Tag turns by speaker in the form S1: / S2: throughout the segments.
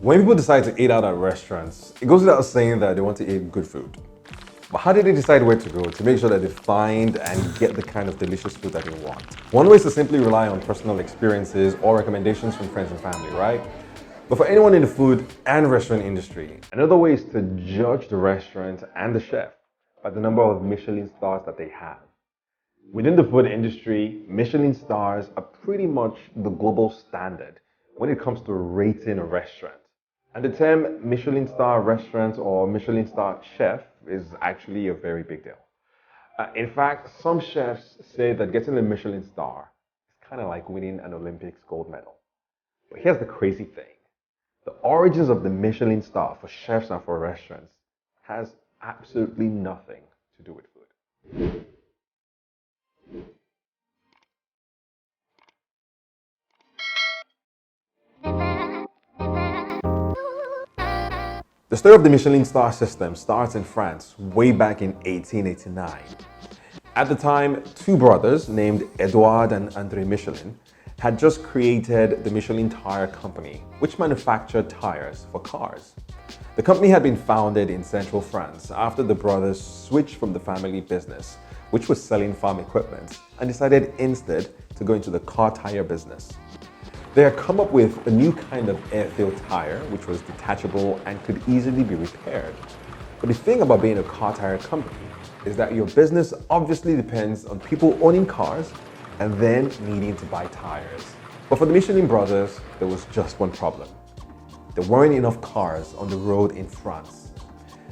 S1: When people decide to eat out at restaurants, it goes without saying that they want to eat good food. But how did they decide where to go to make sure that they find and get the kind of delicious food that they want? One way is to simply rely on personal experiences or recommendations from friends and family, right? But for anyone in the food and restaurant industry, another way is to judge the restaurant and the chef by the number of Michelin stars that they have. Within the food industry, Michelin stars are pretty much the global standard when it comes to rating a restaurant. And the term Michelin star restaurant or Michelin star chef is actually a very big deal. In fact, some chefs say that getting a Michelin star is kind of like winning an Olympics gold medal. But here's the crazy thing. The origins of the Michelin star for chefs and for restaurants has absolutely nothing to do with food. The story of the Michelin Star System starts in France way back in 1889. At the time, two brothers named Edouard and André Michelin had just created the Michelin Tyre company, which manufactured tires for cars. The company had been founded in central France after the brothers switched from the family business, which was selling farm equipment, and decided instead to go into the car tire business. They had come up with a new kind of air-filled tire, which was detachable and could easily be repaired. But the thing about being a car tire company is that your business obviously depends on people owning cars and then needing to buy tires. But for the Michelin brothers, there was just one problem. There weren't enough cars on the road in France.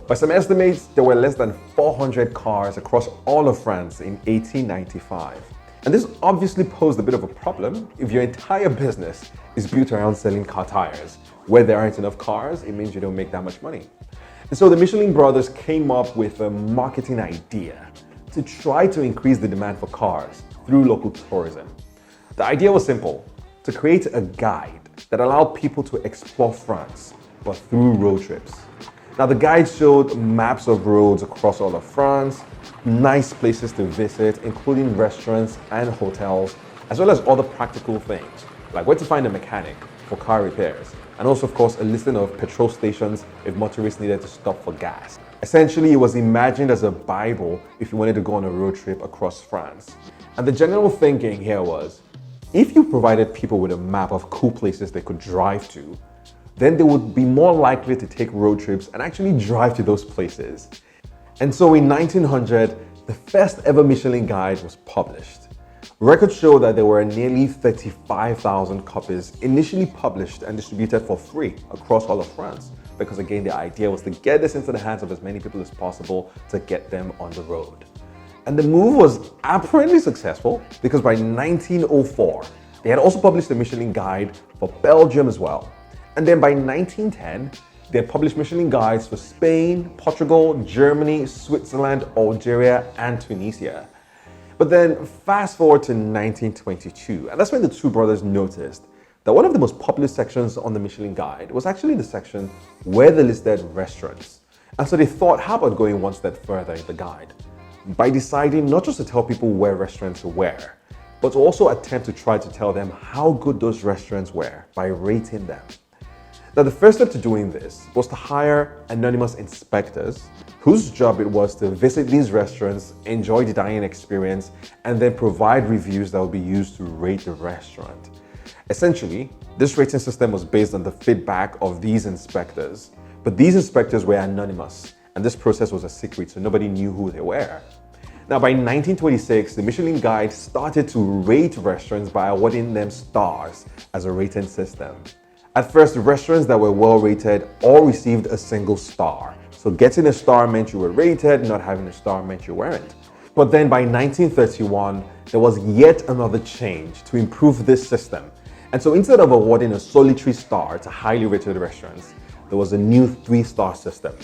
S1: By some estimates, there were less than 400 cars across all of France in 1895. And this obviously posed a bit of a problem if your entire business is built around selling car tires. Where there aren't enough cars, it means you don't make that much money. And so the Michelin brothers came up with a marketing idea to try to increase the demand for cars through local tourism. The idea was simple: to create a guide that allowed people to explore France, but through road trips. Now, the guide showed maps of roads across all of France, nice places to visit, including restaurants and hotels, as well as other practical things, like where to find a mechanic for car repairs, and also, of course, a listing of petrol stations if motorists needed to stop for gas. Essentially, it was imagined as a Bible if you wanted to go on a road trip across France. And the general thinking here was, if you provided people with a map of cool places they could drive to, then they would be more likely to take road trips and actually drive to those places. And so in 1900, the first ever Michelin Guide was published. Records show that there were nearly 35,000 copies initially published and distributed for free across all of France, because again, the idea was to get this into the hands of as many people as possible to get them on the road. And the move was apparently successful, because by 1904, they had also published the Michelin Guide for Belgium as well. And then by 1910, they had published Michelin Guides for Spain, Portugal, Germany, Switzerland, Algeria, and Tunisia. But then fast forward to 1922, and that's when the two brothers noticed that one of the most popular sections on the Michelin Guide was actually the section where they listed restaurants. And so they thought, how about going one step further in the guide by deciding not just to tell people where restaurants were, but to also attempt to try to tell them how good those restaurants were by rating them. Now, the first step to doing this was to hire anonymous inspectors whose job it was to visit these restaurants, enjoy the dining experience, and then provide reviews that would be used to rate the restaurant. Essentially, this rating system was based on the feedback of these inspectors, but these inspectors were anonymous, and this process was a secret, so nobody knew who they were. Now, by 1926, the Michelin Guide started to rate restaurants by awarding them stars as a rating system. At first, restaurants that were well rated all received a single star. So getting a star meant you were rated, not having a star meant you weren't. But then by 1931, there was yet another change to improve this system. And so instead of awarding a solitary star to highly rated restaurants, there was a new 3-star system.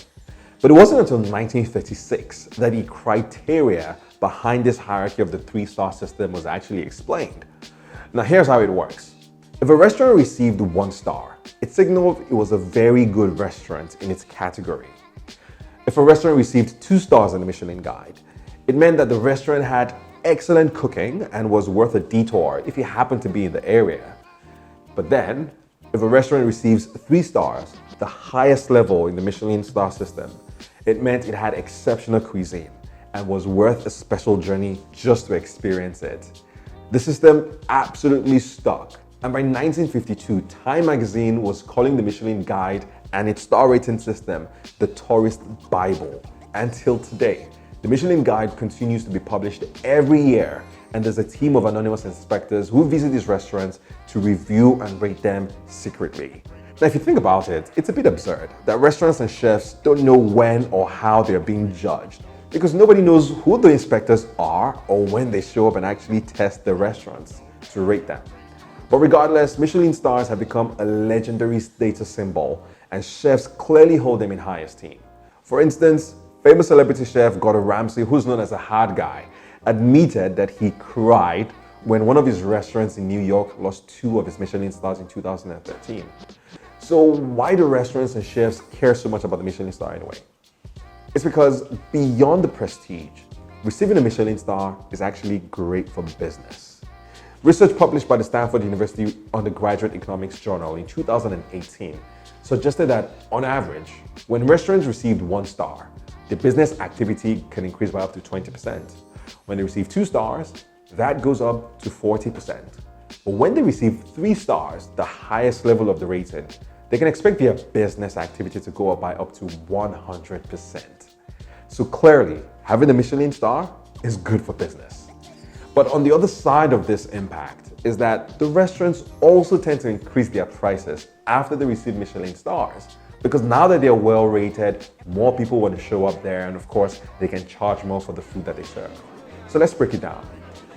S1: But it wasn't until 1936 that the criteria behind this hierarchy of the 3-star system was actually explained. Now, here's how it works. If a restaurant received 1 star, it signaled it was a very good restaurant in its category. If a restaurant received 2 stars in the Michelin Guide, it meant that the restaurant had excellent cooking and was worth a detour if you happened to be in the area. But then, If a restaurant receives 3 stars, the highest level in the Michelin Star System, it meant it had exceptional cuisine and was worth a special journey just to experience it. The system absolutely stuck, and by 1952, Time magazine was calling the Michelin Guide and its star rating system the tourist Bible. Until today, the Michelin Guide continues to be published every year, and there's a team of anonymous inspectors who visit these restaurants to review and rate them secretly. Now, if you think about it, it's a bit absurd that restaurants and chefs don't know when or how they're being judged, because nobody knows who the inspectors are or when they show up and actually test the restaurants to rate them. But regardless, Michelin stars have become a legendary status symbol, and chefs clearly hold them in high esteem. For instance, famous celebrity chef Gordon Ramsay, who's known as a hard guy, admitted that he cried when one of his restaurants in New York lost 2 of his Michelin stars in 2013. So why do restaurants and chefs care so much about the Michelin star anyway? It's because beyond the prestige, receiving a Michelin star is actually great for business. Research published by the Stanford University Undergraduate Economics Journal in 2018 suggested that, on average, when restaurants received 1 star, the business activity can increase by up to 20%. When they receive 2 stars, that goes up to 40%. But when they receive 3 stars, the highest level of the rating, they can expect their business activity to go up by up to 100%. So clearly, having a Michelin star is good for business. But on the other side of this impact is that the restaurants also tend to increase their prices after they receive Michelin stars, because now that they're well rated, more people want to show up there, and of course, they can charge more for the food that they serve. So let's break it down.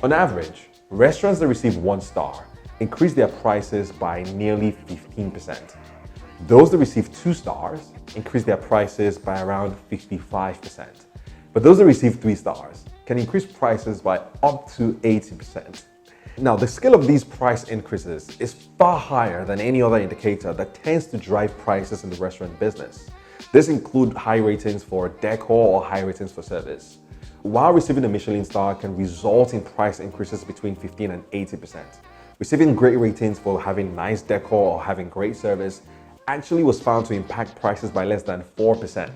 S1: On average, restaurants that receive 1 star increase their prices by nearly 15%. Those that receive 2 stars increase their prices by around 55%. But those that receive 3 stars can increase prices by up to 80%. Now, the scale of these price increases is far higher than any other indicator that tends to drive prices in the restaurant business. This includes high ratings for decor or high ratings for service. While receiving a Michelin star can result in price increases between 15 and 80%, receiving great ratings for having nice decor or having great service actually was found to impact prices by less than 4%.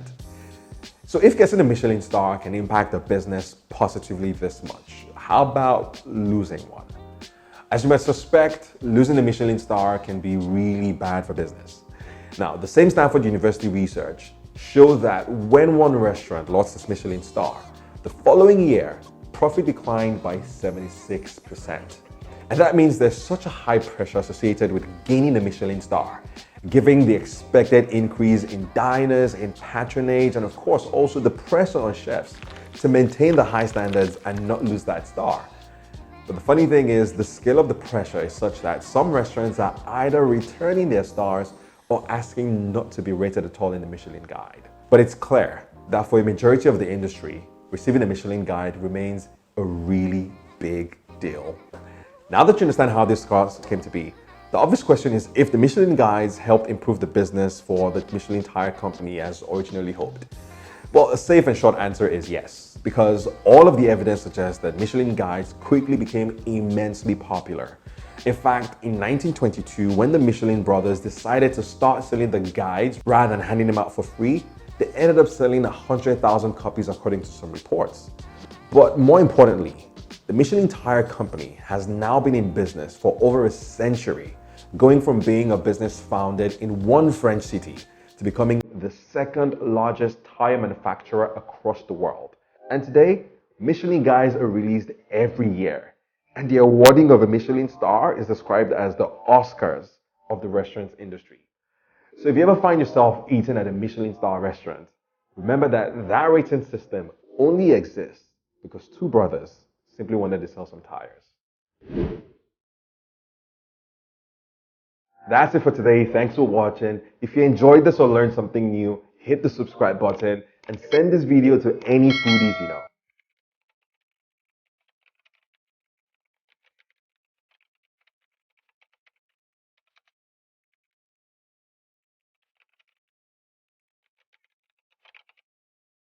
S1: So if getting a Michelin star can impact a business positively this much, how about losing one? As you might suspect, losing a Michelin star can be really bad for business. Now, the same Stanford University research shows that when one restaurant lost its Michelin star, the following year, profit declined by 76%. And that means there's such a high pressure associated with gaining a Michelin star, giving the expected increase in diners, in patronage, and of course also the pressure on chefs to maintain the high standards and not lose that star. But the funny thing is, the scale of the pressure is such that some restaurants are either returning their stars or asking not to be rated at all in the Michelin Guide. But it's clear that for a majority of the industry, receiving a Michelin Guide remains a really big deal. Now that you understand how this cost came to be, the obvious question is if the Michelin Guides helped improve the business for the Michelin Tire company as originally hoped. Well, a safe and short answer is yes, because all of the evidence suggests that Michelin Guides quickly became immensely popular. In fact, in 1922, when the Michelin brothers decided to start selling the guides rather than handing them out for free, they ended up selling 100,000 copies according to some reports. But more importantly, the Michelin Tire company has now been in business for over a century, going from being a business founded in one French city to becoming the second largest tire manufacturer across the world. And today, Michelin Guides are released every year, and the awarding of a Michelin star is described as the Oscars of the restaurant industry. So if you ever find yourself eating at a Michelin star restaurant, remember that rating system only exists because 2 brothers simply wanted to sell some tires. That's it for today. Thanks for watching. If you enjoyed this or learned something new, hit the subscribe button and send this video to any foodies you know.